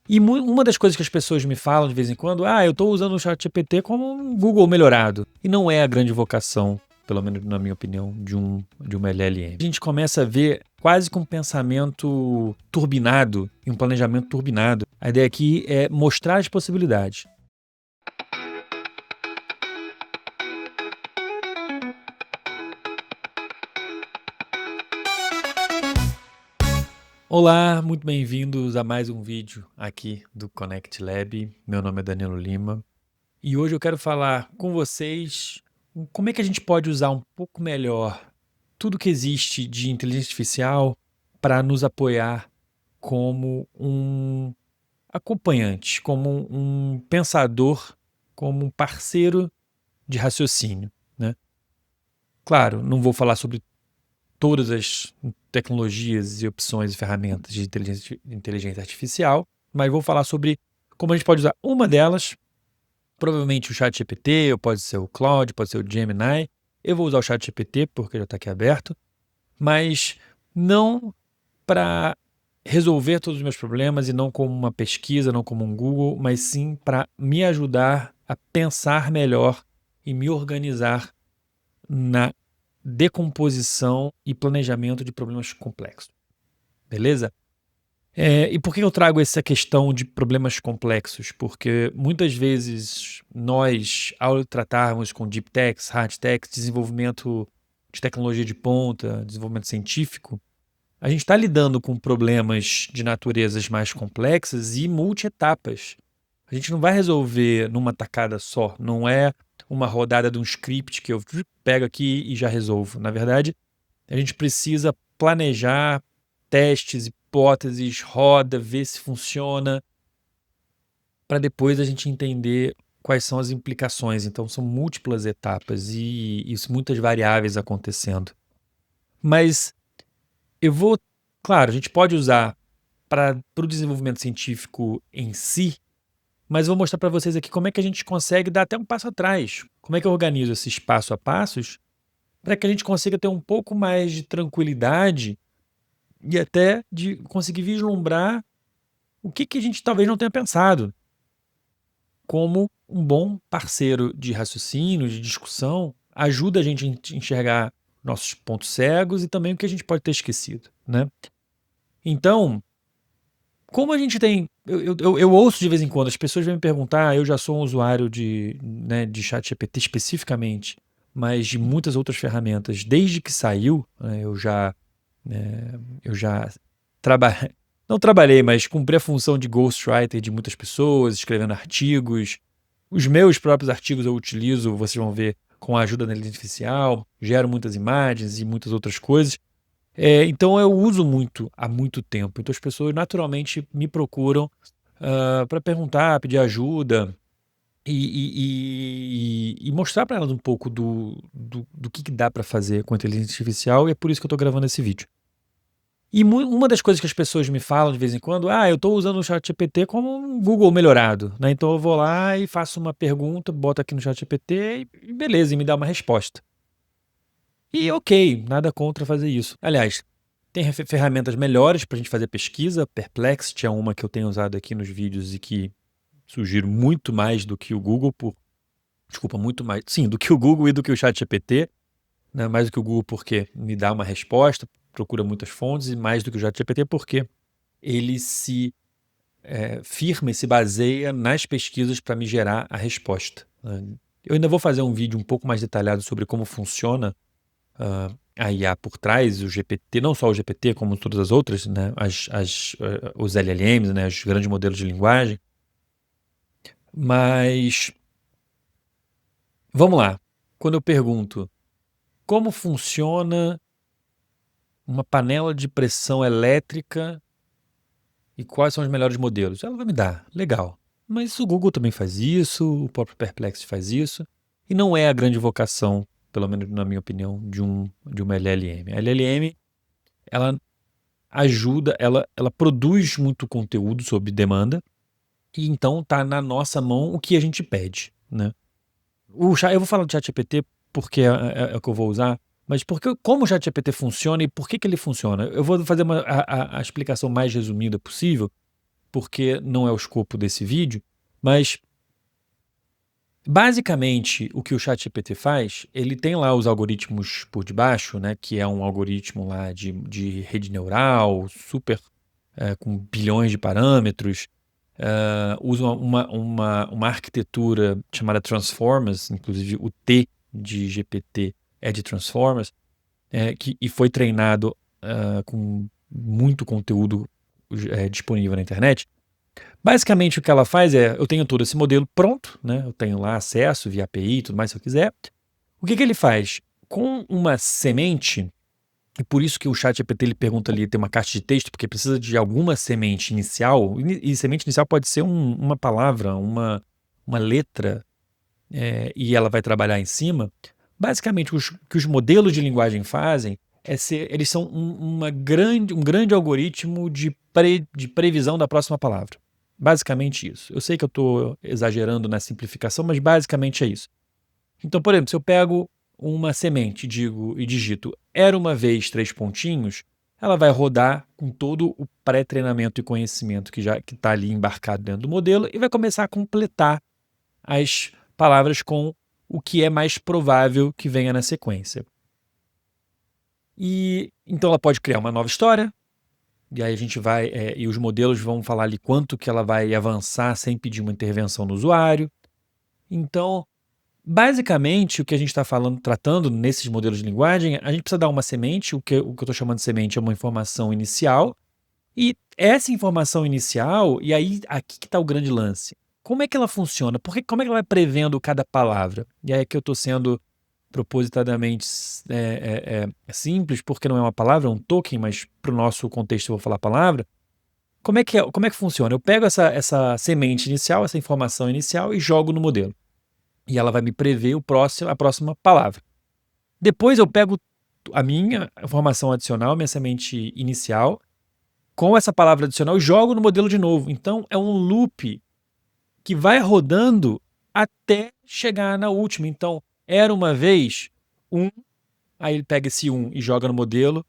E uma das coisas que as pessoas me falam de vez em quando, eu estou usando o ChatGPT como um Google melhorado. E não é a grande vocação, pelo menos na minha opinião, de uma LLM. A gente começa a ver quase que um pensamento turbinado e um planejamento turbinado. A ideia aqui é mostrar as possibilidades. Olá, muito bem-vindos a mais um vídeo aqui do Connect Lab. Meu nome é Danilo Lima e hoje eu quero falar com vocês como é que a gente pode usar um pouco melhor tudo que existe de inteligência artificial para nos apoiar como um acompanhante, como um pensador, como um parceiro de raciocínio, né? Claro, não vou falar sobre todas as tecnologias e opções e ferramentas de inteligência artificial, mas vou falar sobre como a gente pode usar uma delas, provavelmente o ChatGPT, ou pode ser o Claude, pode ser o Gemini. Eu vou usar o ChatGPT porque já está aqui aberto, mas não para resolver todos os meus problemas e não como uma pesquisa, não como um Google, mas sim para me ajudar a pensar melhor e me organizar na decomposição e planejamento de problemas complexos, beleza? E por que eu trago essa questão de problemas complexos? Porque muitas vezes nós, ao tratarmos com deep techs, hard techs, desenvolvimento de tecnologia de ponta, desenvolvimento científico, a gente está lidando com problemas de naturezas mais complexas e multi-etapas. A gente não vai resolver numa tacada só, não é uma rodada de um script que eu pego aqui e já resolvo. Na verdade, a gente precisa planejar testes, hipóteses, roda, ver se funciona, para depois a gente entender quais são as implicações. Então, são múltiplas etapas e isso, muitas variáveis acontecendo. Mas claro, a gente pode usar para o desenvolvimento científico em si, mas vou mostrar para vocês aqui como é que a gente consegue dar até um passo atrás. Como é que eu organizo esses passo a passos para que a gente consiga ter um pouco mais de tranquilidade e até de conseguir vislumbrar o que a gente talvez não tenha pensado, como um bom parceiro de raciocínio, de discussão, ajuda a gente a enxergar nossos pontos cegos e também o que a gente pode ter esquecido, né? Então, como a gente tem. Eu ouço de vez em quando, as pessoas vêm me perguntar, eu já sou um usuário de ChatGPT especificamente, mas de muitas outras ferramentas, desde que saiu, né, eu já trabalhei. Não trabalhei, mas cumpri a função de ghostwriter de muitas pessoas, escrevendo artigos. Os meus próprios artigos eu utilizo, vocês vão ver, com a ajuda da inteligência artificial, gero muitas imagens e muitas outras coisas. Então eu uso muito há muito tempo. Então as pessoas naturalmente me procuram para perguntar, pedir ajuda e mostrar para elas um pouco do que dá para fazer com a inteligência artificial, e é por isso que eu estou gravando esse vídeo. E uma das coisas que as pessoas me falam de vez em quando, eu estou usando o ChatGPT como um Google melhorado, né? Então eu vou lá e faço uma pergunta, boto aqui no ChatGPT e beleza, e me dá uma resposta. E ok, nada contra fazer isso. Aliás, tem ferramentas melhores para a gente fazer pesquisa. Perplexity é uma que eu tenho usado aqui nos vídeos e que sugiro muito mais do que o Google, desculpa, muito mais, sim, do que o Google e do que o ChatGPT, né? Mais do que o Google porque me dá uma resposta, procura muitas fontes, e mais do que o ChatGPT porque ele se firma e se baseia nas pesquisas para me gerar a resposta, né? Eu ainda vou fazer um vídeo um pouco mais detalhado sobre como funciona a IA por trás, o GPT, não só o GPT, como todas as outras, né? Os LLMs, né? Os grandes modelos de linguagem. Mas vamos lá. Quando eu pergunto como funciona uma panela de pressão elétrica e quais são os melhores modelos, ela vai me dar, legal. Mas o Google também faz isso, o próprio Perplexity faz isso, e não é a grande vocação, pelo menos na minha opinião, de uma LLM. A LLM, ela ajuda, ela produz muito conteúdo sob demanda, e então tá na nossa mão o que a gente pede, né? Eu vou falar do ChatGPT porque é o que eu vou usar, mas como o ChatGPT funciona e por que ele funciona? Eu vou fazer a explicação mais resumida possível, porque não é o escopo desse vídeo, mas basicamente o que o ChatGPT faz, ele tem lá os algoritmos por debaixo, né, que é um algoritmo lá de rede neural, super, com bilhões de parâmetros, usa uma arquitetura chamada Transformers, inclusive o T de GPT é de Transformers, e foi treinado com muito conteúdo disponível na internet. Basicamente o que ela faz é, eu tenho todo esse modelo pronto, né? Eu tenho lá acesso via API e tudo mais se eu quiser. O que ele faz? Com uma semente, e por isso que o ChatGPT ele pergunta ali, tem uma caixa de texto, porque precisa de alguma semente inicial, e semente inicial pode ser uma palavra, uma letra, e ela vai trabalhar em cima. Basicamente, o que os modelos de linguagem fazem eles são um grande algoritmo de previsão da próxima palavra. Basicamente isso. Eu sei que eu estou exagerando na simplificação, mas basicamente é isso. Então, por exemplo, se eu pego uma semente e digito era uma vez 3 pontinhos, ela vai rodar com todo o pré-treinamento e conhecimento que está ali embarcado dentro do modelo e vai começar a completar as palavras com o que é mais provável que venha na sequência. E então ela pode criar uma nova história, e aí a gente vai, e os modelos vão falar ali quanto que ela vai avançar sem pedir uma intervenção do usuário. Então, basicamente, o que a gente está tratando nesses modelos de linguagem, a gente precisa dar uma semente, o que eu estou chamando de semente é uma informação inicial, e essa informação inicial, e aí aqui que está o grande lance. Como é que ela funciona? Como é que ela vai prevendo cada palavra? E aí é que eu estou sendo propositadamente simples, porque não é uma palavra, é um token, mas para o nosso contexto eu vou falar palavra. Como é que funciona? Eu pego essa semente inicial, essa informação inicial e jogo no modelo. E ela vai me prever a próxima palavra. Depois eu pego a minha informação adicional, minha semente inicial, com essa palavra adicional e jogo no modelo de novo. Então é um loop que vai rodando até chegar na última. Então, era uma vez um, aí ele pega esse e joga no modelo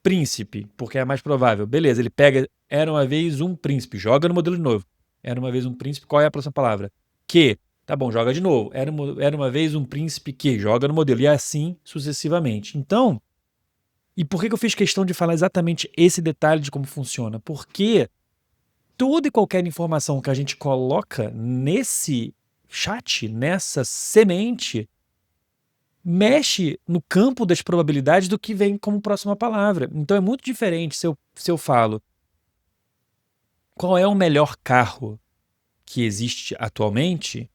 príncipe, porque é mais provável. Beleza, ele pega era uma vez um príncipe, joga no modelo de novo. Era uma vez um príncipe, qual é a próxima palavra? Que. Tá bom, joga de novo. Era uma vez um príncipe que, joga no modelo. E assim sucessivamente. Então, e por que eu fiz questão de falar exatamente esse detalhe de como funciona? Porque toda e qualquer informação que a gente coloca nesse chat, nessa semente, mexe no campo das probabilidades do que vem como próxima palavra. Então é muito diferente se eu falo qual é o melhor carro que existe atualmente,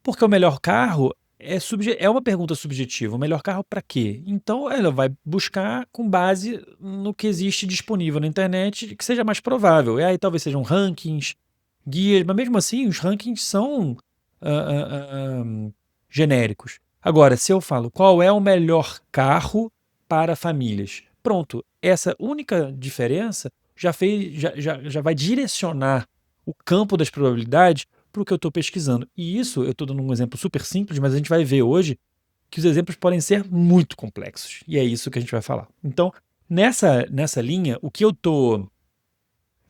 porque o melhor carro é uma pergunta subjetiva. O melhor carro para quê? Então ela vai buscar com base no que existe disponível na internet que seja mais provável. E aí talvez sejam rankings, guias, mas mesmo assim os rankings são genéricos. Agora, se eu falo qual é o melhor carro para famílias, pronto, essa única diferença já vai direcionar o campo das probabilidades para o que eu estou pesquisando. E isso, eu estou dando um exemplo super simples, mas a gente vai ver hoje que os exemplos podem ser muito complexos. E é isso que a gente vai falar. Então, nessa linha, o que eu estou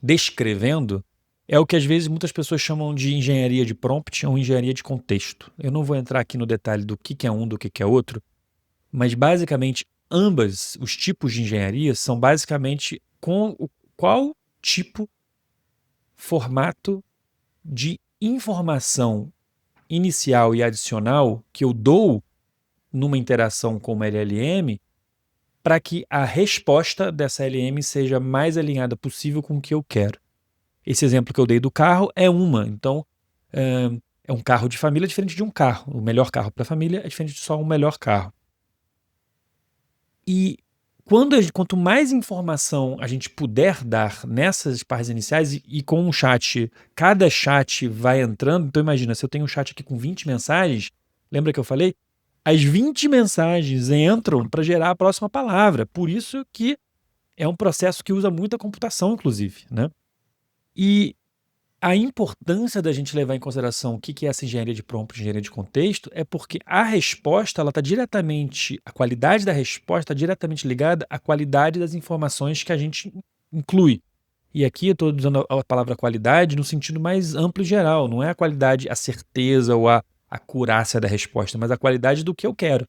descrevendo é o que às vezes muitas pessoas chamam de engenharia de prompt ou engenharia de contexto. Eu não vou entrar aqui no detalhe do que é um, do que é outro, mas basicamente os tipos de engenharia são basicamente qual tipo, formato de informação inicial e adicional que eu dou numa interação com uma LLM para que a resposta dessa LLM seja mais alinhada possível com o que eu quero. Esse exemplo que eu dei do carro é uma. Então, é um carro de família diferente de um carro. O melhor carro para a família é diferente de só um melhor carro. E quanto mais informação a gente puder dar nessas partes iniciais e com um chat, cada chat vai entrando. Então imagina, se eu tenho um chat aqui com 20 mensagens, lembra que eu falei? As 20 mensagens entram para gerar a próxima palavra. Por isso que é um processo que usa muita computação, inclusive, né? E a importância da gente levar em consideração o que é essa engenharia de prompt, engenharia de contexto, é porque a resposta, a qualidade da resposta está diretamente ligada à qualidade das informações que a gente inclui. E aqui eu estou usando a palavra qualidade no sentido mais amplo e geral, não é a qualidade, a certeza ou a acurácia da resposta, mas a qualidade do que eu quero.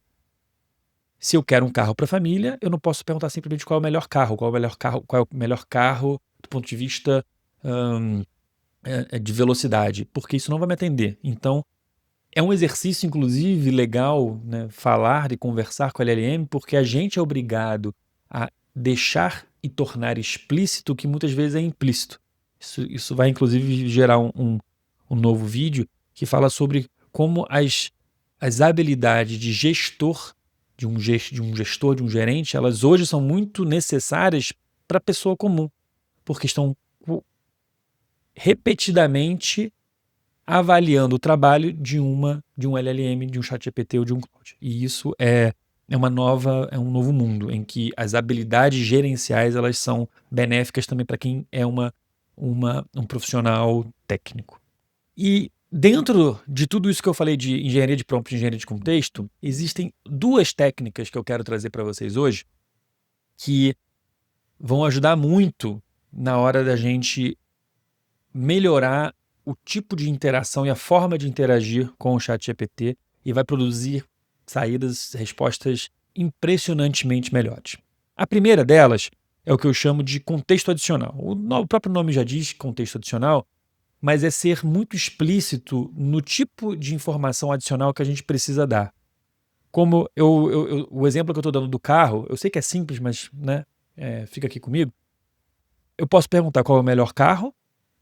Se eu quero um carro para a família, eu não posso perguntar simplesmente qual é o melhor carro, qual é o melhor carro do ponto de vista, hã, de velocidade, porque isso não vai me atender. Então, é um exercício inclusive legal, né, falar e conversar com a LLM, porque a gente é obrigado a deixar e tornar explícito o que muitas vezes é implícito. Isso vai inclusive gerar um novo vídeo que fala sobre como as habilidades de gestor, de um gerente, elas hoje são muito necessárias para a pessoa comum, porque estão repetidamente avaliando o trabalho de um LLM, de um ChatGPT ou de um Claude. E isso é um novo mundo em que as habilidades gerenciais elas são benéficas também para quem é um profissional técnico. E dentro de tudo isso que eu falei de engenharia de prompt e engenharia de contexto, existem duas técnicas que eu quero trazer para vocês hoje que vão ajudar muito na hora da gente melhorar o tipo de interação e a forma de interagir com o ChatGPT e vai produzir respostas impressionantemente melhores. A primeira delas é o que eu chamo de contexto adicional. O próprio nome já diz contexto adicional, mas é ser muito explícito no tipo de informação adicional que a gente precisa dar. Como o exemplo que eu estou dando do carro, eu sei que é simples, mas né, fica aqui comigo. Eu posso perguntar qual é o melhor carro,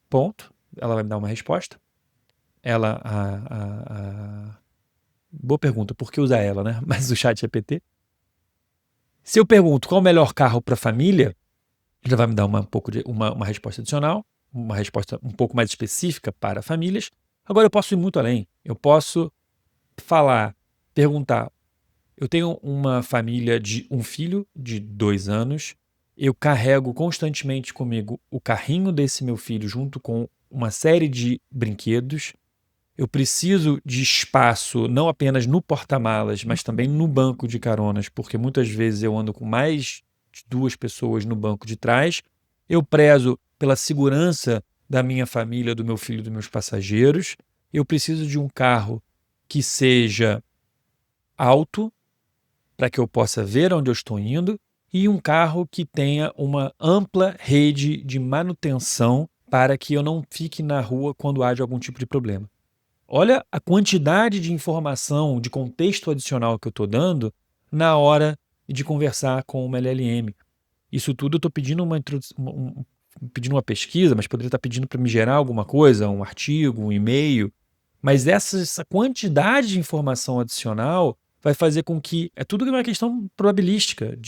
ponto. Ela vai me dar uma resposta. Boa pergunta, por que usar ela, né? Mas o ChatGPT. Se eu pergunto qual é o melhor carro para a família, já vai me dar uma resposta adicional, uma resposta um pouco mais específica para famílias. Agora eu posso ir muito além. Eu posso perguntar. Eu tenho uma família de um filho de 2 anos. Eu carrego constantemente comigo o carrinho desse meu filho junto com uma série de brinquedos. Eu preciso de espaço não apenas no porta-malas, mas também no banco de caronas, porque muitas vezes eu ando com mais de 2 pessoas no banco de trás. Eu prezo pela segurança da minha família, do meu filho, dos meus passageiros. Eu preciso de um carro que seja alto, para que eu possa ver onde eu estou indo, e um carro que tenha uma ampla rede de manutenção para que eu não fique na rua quando haja algum tipo de problema. Olha a quantidade de informação, de contexto adicional que eu estou dando na hora de conversar com uma LLM. Isso tudo eu estou pedindo pedindo uma pesquisa, mas poderia estar pedindo para me gerar alguma coisa, um artigo, um e-mail. Mas essa quantidade de informação adicional vai fazer com que é tudo uma questão probabilística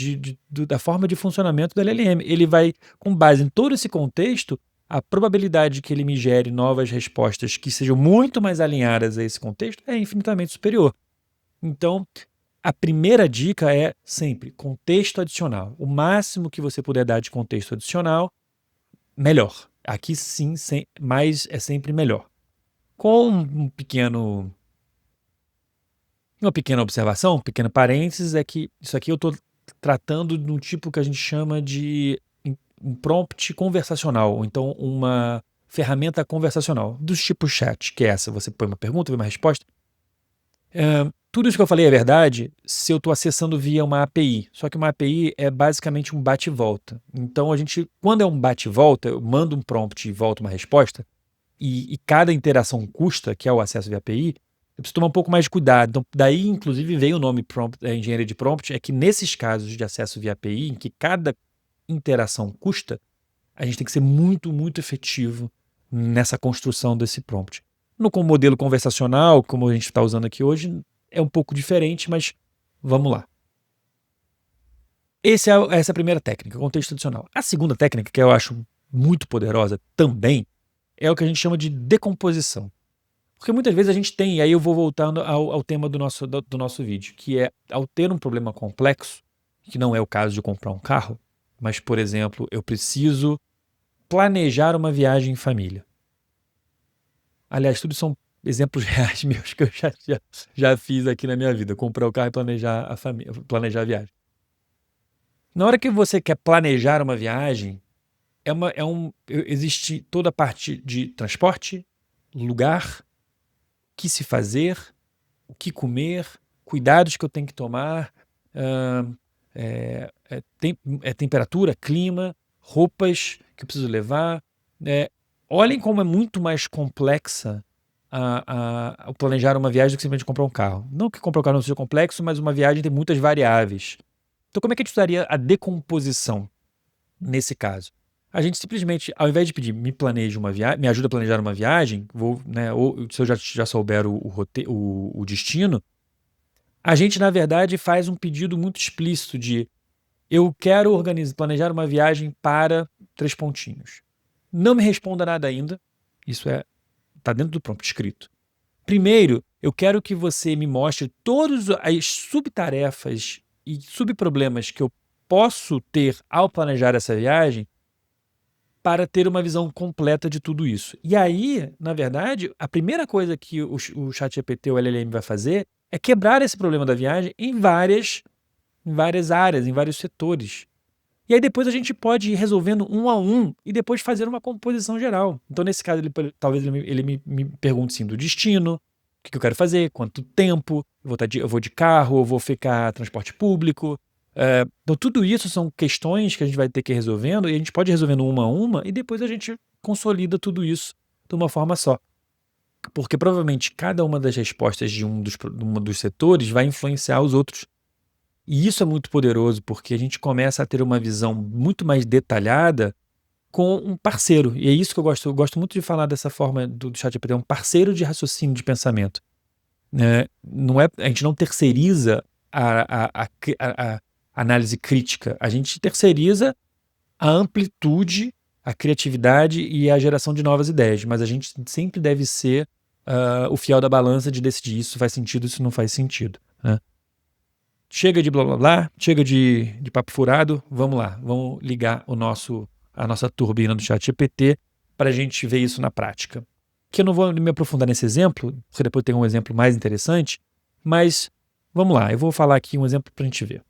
da forma de funcionamento do LLM. Ele vai, com base em todo esse contexto, a probabilidade que ele me gere novas respostas que sejam muito mais alinhadas a esse contexto é infinitamente superior. Então, a primeira dica é sempre contexto adicional. O máximo que você puder dar de contexto adicional, melhor. Aqui sim, mais é sempre melhor. Com uma pequena observação, um pequeno parênteses, é que isso aqui eu estou tratando de um tipo que a gente chama de um prompt conversacional, ou então uma ferramenta conversacional, dos tipos chat, que é essa, você põe uma pergunta, vem uma resposta. Tudo isso que eu falei é verdade se eu estou acessando via uma API, só que uma API é basicamente um bate e volta. Então quando é um bate e volta, eu mando um prompt e volto uma resposta, e cada interação custa, que é o acesso via API, eu preciso tomar um pouco mais de cuidado. Então, daí, inclusive, veio o nome engenharia de prompt, é que nesses casos de acesso via API, em que cada interação custa, a gente tem que ser muito, muito efetivo nessa construção desse prompt. No modelo conversacional, como a gente está usando aqui hoje, é um pouco diferente, mas vamos lá. Essa é a primeira técnica, contexto adicional. A segunda técnica, que eu acho muito poderosa também, é o que a gente chama de decomposição. Porque muitas vezes a gente tem, e aí eu vou voltando ao tema do nosso vídeo, que é ao ter um problema complexo, que não é o caso de comprar um carro, mas, por exemplo, eu preciso planejar uma viagem em família. Aliás, tudo são exemplos reais meus que eu já fiz aqui na minha vida, comprar o carro e planejar a viagem. Na hora que você quer planejar uma viagem, existe toda a parte de transporte, lugar, o que se fazer, o que comer, cuidados que eu tenho que tomar, ah, temperatura, clima, roupas que eu preciso levar. Olhem como é muito mais complexa o planejar uma viagem do que simplesmente comprar um carro. Não que comprar um carro não seja complexo, mas uma viagem tem muitas variáveis. Então, como é que a gente usaria a decomposição nesse caso? A gente simplesmente, ao invés de pedir me planeje uma viagem, me ajuda a planejar uma viagem, né, ou se eu já souber o destino, a gente, na verdade, faz um pedido muito explícito de eu quero planejar uma viagem para três pontinhos. Não me responda nada ainda. Isso está dentro do prompt escrito. Primeiro, eu quero que você me mostre todas as subtarefas e subproblemas que eu posso ter ao planejar essa viagem para ter uma visão completa de tudo isso. E aí, na verdade, a primeira coisa que o ChatGPT ou o LLM vai fazer é quebrar esse problema da viagem em várias áreas, em vários setores. E aí depois a gente pode ir resolvendo um a um e depois fazer uma composição geral. Então, nesse caso, talvez ele me pergunte sim do destino, o que eu quero fazer, quanto tempo, eu vou de carro, eu vou ficar transporte público. Então, tudo isso são questões que a gente vai ter que ir resolvendo e a gente pode ir resolvendo uma a uma e depois a gente consolida tudo isso de uma forma só. Porque provavelmente cada uma das respostas de um dos setores vai influenciar os outros. E isso é muito poderoso, porque a gente começa a ter uma visão muito mais detalhada com um parceiro. E é isso que eu gosto. Eu gosto muito de falar dessa forma do ChatGPT, é um parceiro de raciocínio, de pensamento. Não a gente não terceiriza a análise crítica, a gente terceiriza a amplitude, a criatividade e a geração de novas ideias, mas a gente sempre deve ser o fiel da balança de decidir isso faz sentido, isso não faz sentido, né? Chega de blá blá blá, chega de papo furado, vamos lá, vamos ligar a nossa turbina do ChatGPT para a gente ver isso na prática. Que eu não vou me aprofundar nesse exemplo, porque depois tem um exemplo mais interessante, mas vamos lá, eu vou falar aqui um exemplo para a gente ver.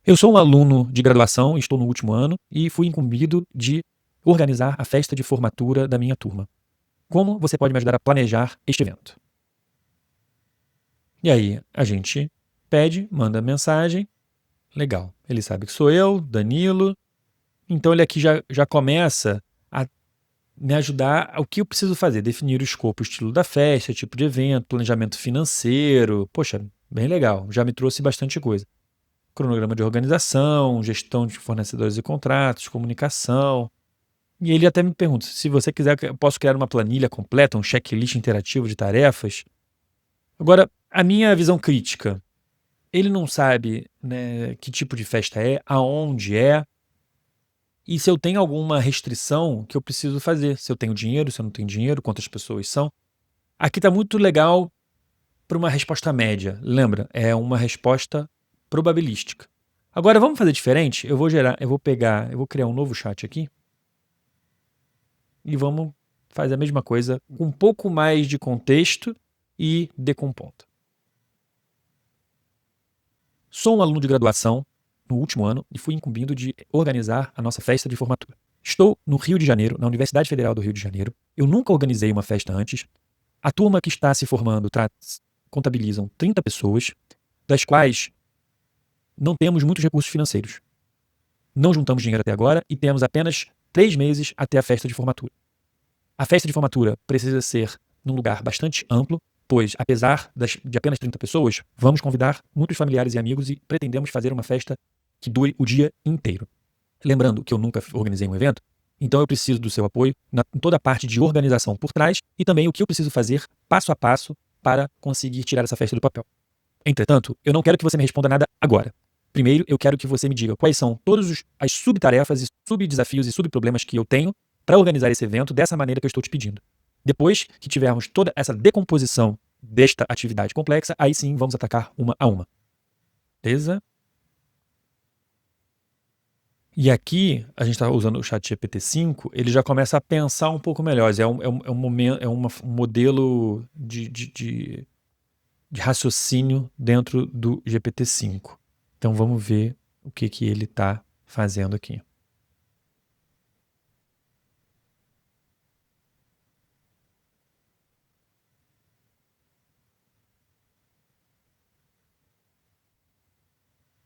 Eu sou um aluno de graduação, estou no último ano e fui incumbido de organizar a festa de formatura da minha turma. Como você pode me ajudar a planejar este evento? E aí a gente pede, manda mensagem, legal. Ele sabe que sou eu, Danilo, então ele aqui já começa a me ajudar o que eu preciso fazer, definir o escopo, o estilo da festa, tipo de evento, planejamento financeiro. Poxa, bem legal, já me trouxe bastante coisa. Cronograma de organização, gestão de fornecedores e contratos, comunicação. E ele até me pergunta, se você quiser, eu posso criar uma planilha completa, um checklist interativo de tarefas. Agora, a minha visão crítica, ele não sabe, né, que tipo de festa é, aonde é, e se eu tenho alguma restrição que eu preciso fazer. Se eu tenho dinheiro, se eu não tenho dinheiro, quantas pessoas são. Aqui está muito legal para uma resposta média. Lembra? É uma resposta probabilística. Agora vamos fazer diferente? Eu vou criar um novo chat aqui e vamos fazer a mesma coisa com um pouco mais de contexto e decompondo. Sou um aluno de graduação no último ano e fui incumbido de organizar a nossa festa de formatura. Estou no Rio de Janeiro, na Universidade Federal do Rio de Janeiro. Eu nunca organizei uma festa antes. A turma que está se formando contabilizam 30 pessoas, das quais não temos muitos recursos financeiros. Não juntamos dinheiro até agora e temos apenas 3 meses até a festa de formatura. A festa de formatura precisa ser num lugar bastante amplo, pois, apesar de apenas 30 pessoas, vamos convidar muitos familiares e amigos e pretendemos fazer uma festa que dure o dia inteiro. Lembrando que eu nunca organizei um evento, então eu preciso do seu apoio em toda a parte de organização por trás e também o que eu preciso fazer passo a passo para conseguir tirar essa festa do papel. Entretanto, eu não quero que você me responda nada agora. Primeiro, eu quero que você me diga quais são todas as subtarefas e subdesafios e subproblemas que eu tenho para organizar esse evento dessa maneira que eu estou te pedindo. Depois que tivermos toda essa decomposição desta atividade complexa, aí sim vamos atacar uma a uma. Beleza? E aqui, a gente está usando o ChatGPT 5, ele já começa a pensar um pouco melhor. Um modelo de raciocínio dentro do GPT-5. Então vamos ver o que ele está fazendo aqui.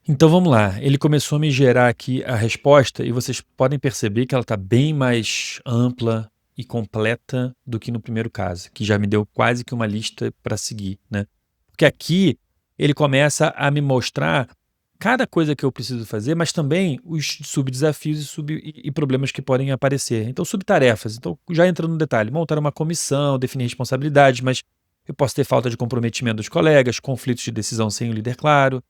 Então vamos lá, ele começou a me gerar aqui a resposta e vocês podem perceber que ela está bem mais ampla e completa do que no primeiro caso, que já me deu quase que uma lista para seguir, né. Porque aqui ele começa a me mostrar cada coisa que eu preciso fazer, mas também os subdesafios e problemas que podem aparecer. Então subtarefas, então já entrando no detalhe, montar uma comissão, definir responsabilidades, mas eu posso ter falta de comprometimento dos colegas, conflitos de decisão sem o líder claro,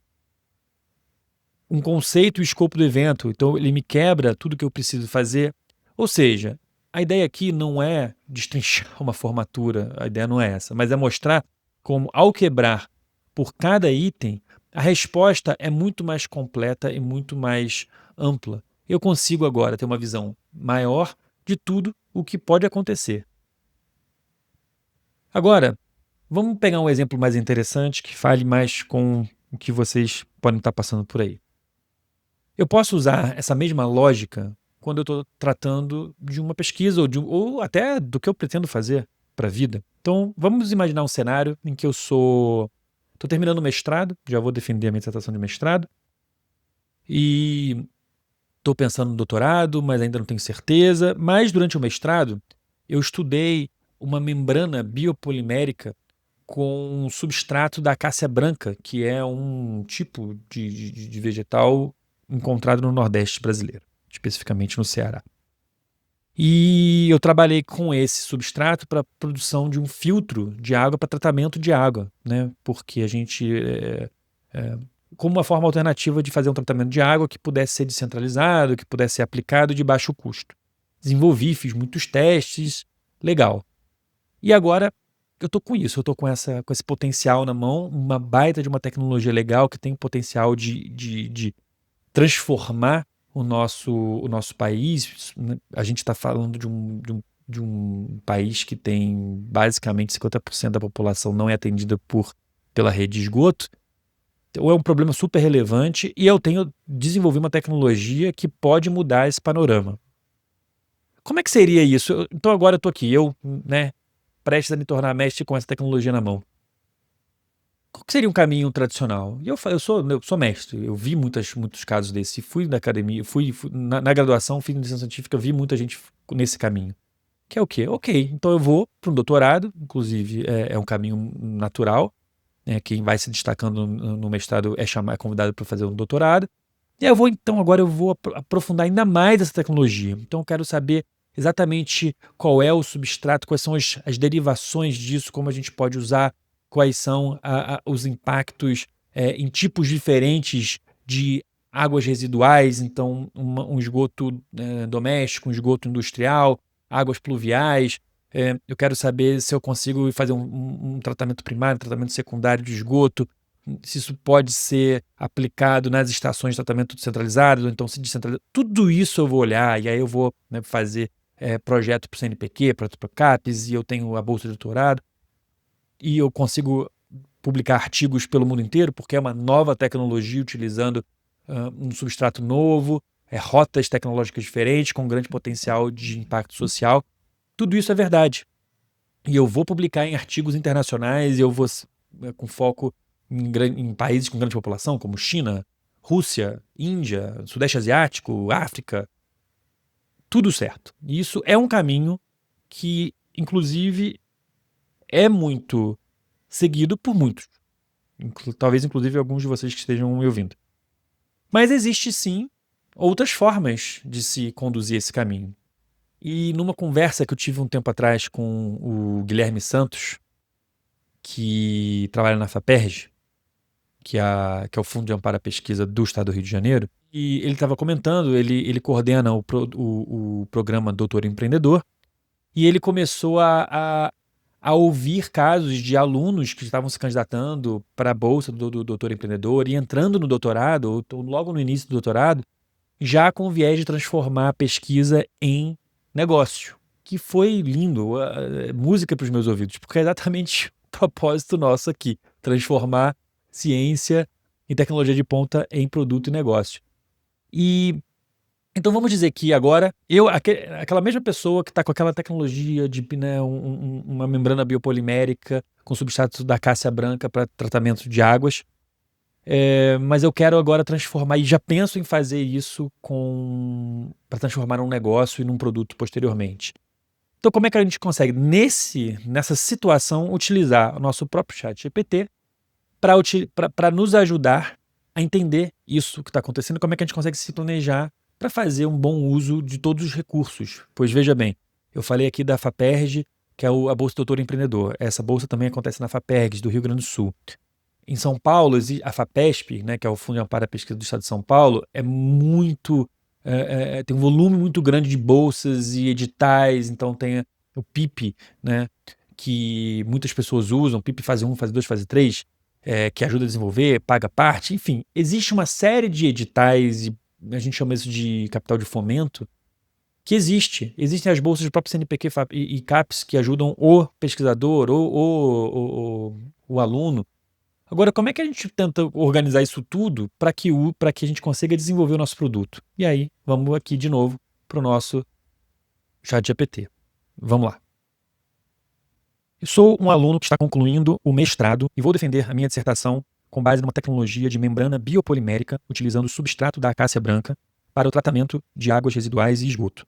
um conceito e o escopo do evento, então ele me quebra tudo que eu preciso fazer. Ou seja, a ideia aqui não é destrinchar uma formatura, a ideia não é essa, mas é mostrar como, ao quebrar por cada item, a resposta é muito mais completa e muito mais ampla. Eu consigo agora ter uma visão maior de tudo o que pode acontecer. Agora, vamos pegar um exemplo mais interessante que fale mais com o que vocês podem estar passando por aí. Eu posso usar essa mesma lógica quando eu estou tratando de uma pesquisa ou até do que eu pretendo fazer para a vida. Então, vamos imaginar um cenário em que eu estou terminando o mestrado, já vou defender a minha dissertação de mestrado, e estou pensando no doutorado, mas ainda não tenho certeza. Mas durante o mestrado, eu estudei uma membrana biopolimérica com um substrato da acácia branca, que é um tipo de vegetal encontrado no Nordeste brasileiro, especificamente no Ceará. E eu trabalhei com esse substrato para produção de um filtro de água para tratamento de água, né? Porque a gente, eh, como uma forma alternativa de fazer um tratamento de água que pudesse ser descentralizado, que pudesse ser aplicado de baixo custo. Desenvolvi, fiz muitos testes, legal. E agora eu tô com isso, eu tô com esse potencial na mão, uma baita de uma tecnologia legal que tem o potencial de transformar o nosso país, né. A gente está falando de um país que tem basicamente 50% da população não é atendida pela rede de esgoto, então é um problema super relevante e eu tenho desenvolvi uma tecnologia que pode mudar esse panorama. Como é que seria isso? Então agora eu tô aqui, né, prestes a me tornar mestre com essa tecnologia na mão. Qual que seria um caminho tradicional? E eu sou mestre, eu vi muitos casos desses, e fui na academia, fui na graduação, fiz iniciação científica, vi muita gente nesse caminho. Que é o quê? Ok, então eu vou para um doutorado, inclusive é um caminho natural, né, quem vai se destacando no mestrado é convidado para fazer um doutorado. E aí agora eu vou aprofundar ainda mais essa tecnologia. Então eu quero saber exatamente qual é o substrato, quais são as derivações disso, como a gente pode usar, quais são os impactos, em tipos diferentes de águas residuais, então um esgoto, doméstico, um esgoto industrial, águas pluviais. Eu quero saber se eu consigo fazer um tratamento primário, um tratamento secundário de esgoto, se isso pode ser aplicado nas estações de tratamento descentralizadas, ou então se descentraliza. Tudo isso eu vou olhar, e aí eu vou, né, fazer projeto para o CNPq, para o CAPES, e eu tenho a bolsa de doutorado, e eu consigo publicar artigos pelo mundo inteiro, porque é uma nova tecnologia utilizando um substrato novo, rotas tecnológicas diferentes, com grande potencial de impacto social. Tudo isso é verdade. E eu vou publicar em artigos internacionais, e eu vou com foco em países com grande população, como China, Rússia, Índia, Sudeste Asiático, África, tudo certo. E isso é um caminho que, inclusive, é muito seguido por muitos, talvez inclusive alguns de vocês que estejam me ouvindo. Mas existe sim outras formas de se conduzir esse caminho. E numa conversa que eu tive um tempo atrás com o Guilherme Santos, que trabalha na FAPERJ, que é o Fundo de Amparo à Pesquisa do Estado do Rio de Janeiro, e ele estava comentando, ele coordena o programa Doutor Empreendedor, e ele começou a ouvir casos de alunos que estavam se candidatando para a bolsa do Doutor Empreendedor e entrando no doutorado, ou logo no início do doutorado, já com o viés de transformar a pesquisa em negócio, que foi lindo, música para os meus ouvidos, porque é exatamente o propósito nosso aqui, transformar ciência e tecnologia de ponta em produto e negócio. E então vamos dizer que agora aquela mesma pessoa que está com aquela tecnologia de, né, uma membrana biopolimérica com substrato da cássia branca para tratamento de águas, mas eu quero agora transformar, e já penso em fazer isso para transformar num negócio e num produto posteriormente. Então, como é que a gente consegue, nessa situação, utilizar o nosso próprio chat GPT para nos ajudar a entender isso que está acontecendo, como é que a gente consegue se planejar para fazer um bom uso de todos os recursos? Pois veja bem, eu falei aqui da FAPERJ, que é a Bolsa Doutor Empreendedor. Essa bolsa também acontece na FAPERJ, do Rio Grande do Sul. Em São Paulo, a FAPESP, né, que é o Fundo de Amparo à Pesquisa do Estado de São Paulo, tem um volume muito grande de bolsas e editais, então tem o PIP, né, que muitas pessoas usam, PIP fase 1, fase 2, fase 3, que ajuda a desenvolver, paga parte, enfim, existe uma série de editais, e a gente chama isso de capital de fomento, que existem as bolsas do próprio CNPq e CAPES que ajudam o pesquisador ou o aluno. Agora, como é que a gente tenta organizar isso tudo para que a gente consiga desenvolver o nosso produto? E aí, vamos aqui de novo para o nosso ChatGPT. Vamos lá. Eu sou um aluno que está concluindo o mestrado e vou defender a minha dissertação com base numa tecnologia de membrana biopolimérica utilizando o substrato da acácia branca para o tratamento de águas residuais e esgoto.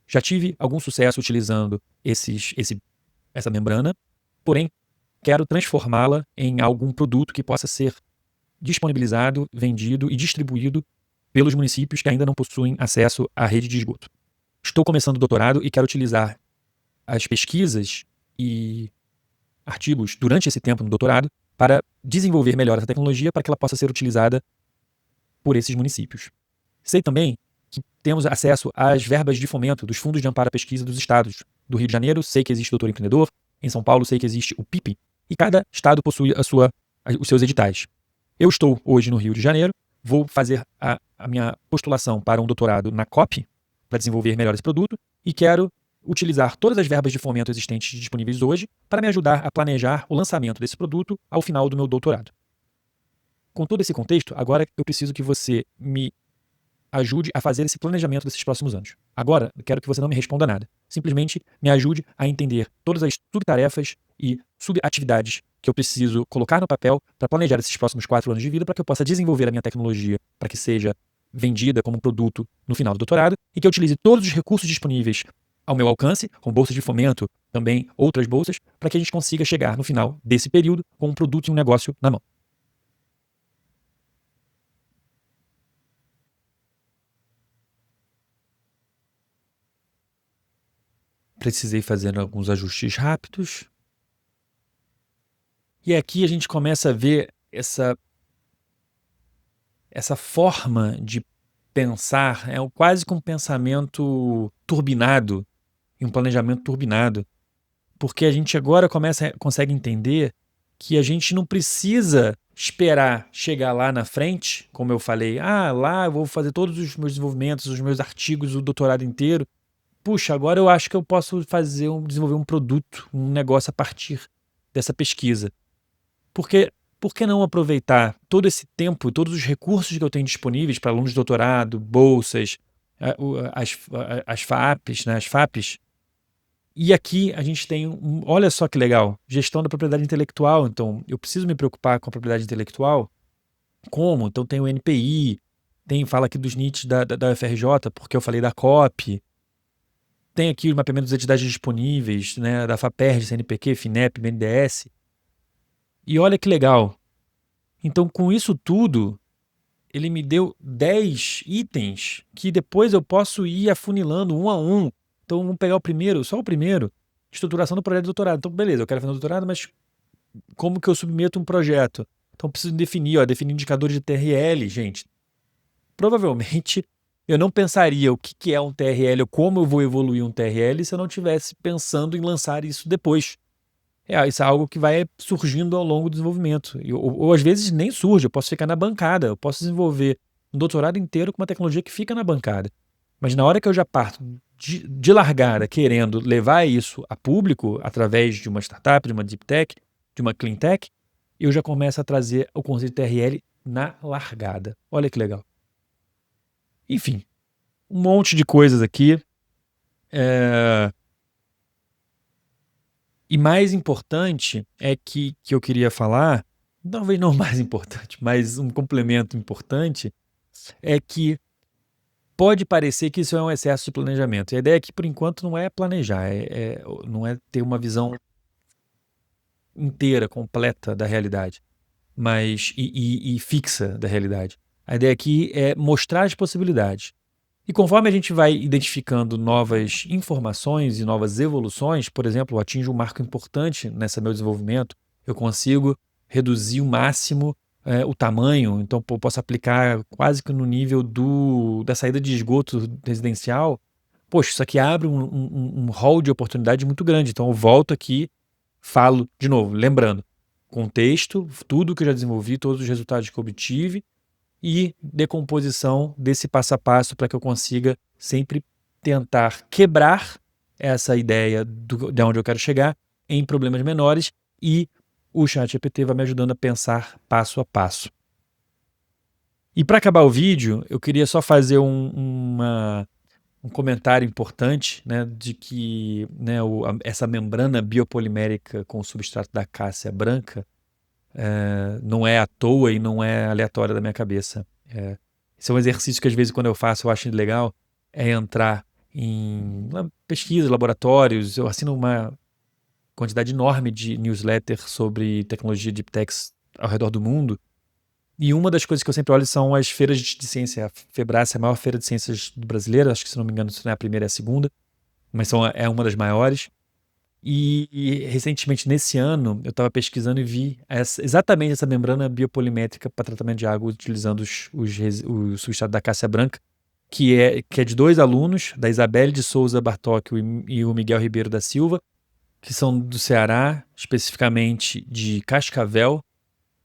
Já tive algum sucesso utilizando essa membrana, porém quero transformá-la em algum produto que possa ser disponibilizado, vendido e distribuído pelos municípios que ainda não possuem acesso à rede de esgoto. Estou começando o doutorado e quero utilizar as pesquisas e artigos durante esse tempo no doutorado para desenvolver melhor essa tecnologia para que ela possa ser utilizada por esses municípios. Sei também que temos acesso às verbas de fomento dos fundos de amparo à pesquisa dos estados. Do Rio de Janeiro, sei que existe o Doutor Empreendedor, em São Paulo, sei que existe o PIP, e cada estado possui os seus editais. Eu estou hoje no Rio de Janeiro, vou fazer a minha postulação para um doutorado na COP, para desenvolver melhor esse produto, e quero utilizar todas as verbas de fomento existentes disponíveis hoje para me ajudar a planejar o lançamento desse produto ao final do meu doutorado. Com todo esse contexto, agora eu preciso que você me ajude a fazer esse planejamento desses próximos anos. Agora, eu quero que você não me responda nada. Simplesmente me ajude a entender todas as subtarefas e subatividades que eu preciso colocar no papel para planejar esses próximos 4 anos de vida para que eu possa desenvolver a minha tecnologia para que seja vendida como um produto no final do doutorado e que eu utilize todos os recursos disponíveis ao meu alcance, com bolsas de fomento, também outras bolsas, para que a gente consiga chegar no final desse período com um produto e um negócio na mão. Precisei fazer alguns ajustes rápidos. E aqui a gente começa a ver essa forma de pensar, quase que um pensamento turbinado, e um planejamento turbinado, porque a gente agora consegue entender que a gente não precisa esperar chegar lá na frente, como eu falei, lá eu vou fazer todos os meus desenvolvimentos, os meus artigos, o doutorado inteiro. Puxa, agora eu acho que eu posso desenvolver um produto, um negócio a partir dessa pesquisa. Porque por que não aproveitar todo esse tempo, todos os recursos que eu tenho disponíveis para alunos de doutorado, bolsas, as FAPs, né, as FAPs. E aqui a gente tem, olha só que legal, gestão da propriedade intelectual. Então, eu preciso me preocupar com a propriedade intelectual. Como? Então tem o NPI, fala aqui dos NITs da UFRJ, porque eu falei da COP. Tem aqui o mapeamento dos editais disponíveis, né, da FAPERJ, CNPq, FINEP, BNDES. E olha que legal. Então, com isso tudo, ele me deu 10 itens que depois eu posso ir afunilando um a um. Então, vamos pegar só o primeiro, estruturação do projeto de doutorado. Então, beleza, eu quero fazer um doutorado, mas como que eu submeto um projeto? Então, preciso definir indicadores de TRL, gente. Provavelmente, eu não pensaria o que é um TRL ou como eu vou evoluir um TRL se eu não estivesse pensando em lançar isso depois. Isso é algo que vai surgindo ao longo do desenvolvimento. Ou às vezes nem surge, eu posso ficar na bancada, eu posso desenvolver um doutorado inteiro com uma tecnologia que fica na bancada. Mas na hora que eu já parto de largada querendo levar isso a público através de uma startup, de uma deep tech, de uma clean tech, eu já começo a trazer o conceito de TRL na largada. Olha que legal. Enfim, um monte de coisas aqui. E mais importante é que eu queria falar talvez não o mais importante, mas um complemento importante, é que pode parecer que isso é um excesso de planejamento. E a ideia aqui, por enquanto, não é planejar, não é ter uma visão inteira, completa da realidade, mas e fixa da realidade. A ideia aqui é mostrar as possibilidades. E conforme a gente vai identificando novas informações e novas evoluções, por exemplo, eu atinjo um marco importante nesse meu desenvolvimento, eu consigo reduzir o máximo o tamanho, então posso aplicar quase que no nível da saída de esgoto residencial. Poxa, isso aqui abre um hall de oportunidade muito grande. Então eu volto aqui, falo de novo, lembrando, contexto, tudo que eu já desenvolvi, todos os resultados que eu obtive, e decomposição desse passo a passo para que eu consiga sempre tentar quebrar essa ideia de onde eu quero chegar em problemas menores, e o ChatGPT vai me ajudando a pensar passo a passo. E para acabar o vídeo, eu queria só fazer um comentário importante, né, de que, né, essa membrana biopolimérica com o substrato da cássia branca não é à toa e não é aleatória da minha cabeça. Esse é um exercício que às vezes quando eu faço eu acho legal, é entrar em pesquisas, laboratórios. Eu assino uma quantidade enorme de newsletters sobre tecnologia Deep Techs ao redor do mundo, e uma das coisas que eu sempre olho são as feiras de ciência. A Febrace é a maior feira de ciências brasileira, acho que, se não me engano, isso não é a primeira, é a segunda, mas é uma das maiores. E recentemente, nesse ano, eu estava pesquisando e vi exatamente essa membrana biopolimétrica para tratamento de água utilizando o substrato da cássia branca, que é de dois alunos, da Isabelle de Souza Bartóquio e o Miguel Ribeiro da Silva, que são do Ceará, especificamente de Cascavel,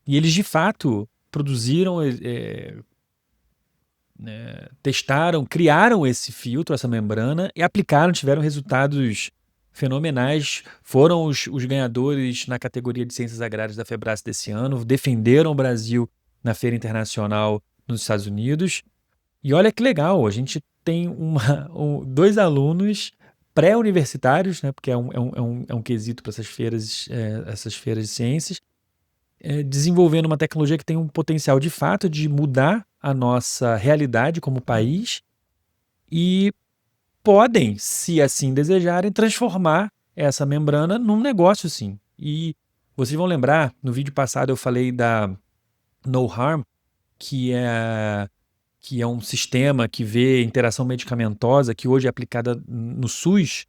e eles de fato produziram, testaram, criaram esse filtro, essa membrana, e aplicaram, tiveram resultados fenomenais. Foram os ganhadores na categoria de ciências agrárias da Febrace desse ano, defenderam o Brasil na Feira Internacional nos Estados Unidos. E olha que legal, a gente tem dois alunos pré-universitários, né, porque é um quesito para essas feiras de ciências, desenvolvendo uma tecnologia que tem um potencial de fato de mudar a nossa realidade como país, e podem, se assim desejarem, transformar essa membrana num negócio, sim. E vocês vão lembrar, no vídeo passado eu falei da No Harm, que é um sistema que vê interação medicamentosa, que hoje é aplicada no SUS.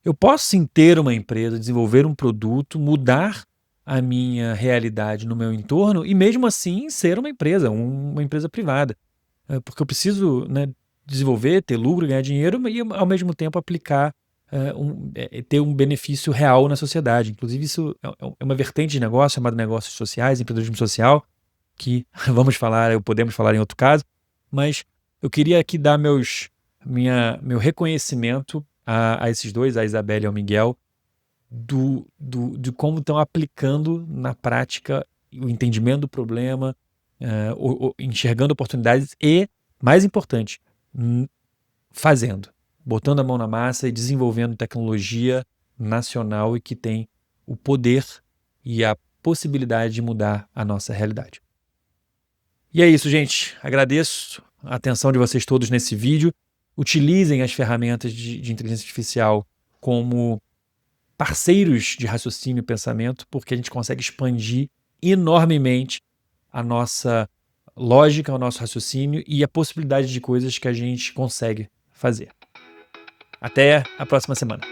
Eu posso sim ter uma empresa, desenvolver um produto, mudar a minha realidade no meu entorno e mesmo assim ser uma empresa privada. Porque eu preciso, né, desenvolver, ter lucro, ganhar dinheiro e ao mesmo tempo aplicar, ter um benefício real na sociedade. Inclusive isso é uma vertente de negócio chamada negócios sociais, empreendedorismo social, que podemos falar em outro caso, mas eu queria aqui dar meu reconhecimento a esses dois, a Isabelle e ao Miguel, de como estão aplicando na prática o entendimento do problema, enxergando oportunidades e, mais importante, fazendo, botando a mão na massa e desenvolvendo tecnologia nacional e que tem o poder e a possibilidade de mudar a nossa realidade. E é isso, gente. Agradeço a atenção de vocês todos nesse vídeo. Utilizem as ferramentas de inteligência artificial como parceiros de raciocínio e pensamento, porque a gente consegue expandir enormemente a nossa lógica, o nosso raciocínio e a possibilidade de coisas que a gente consegue fazer. Até a próxima semana.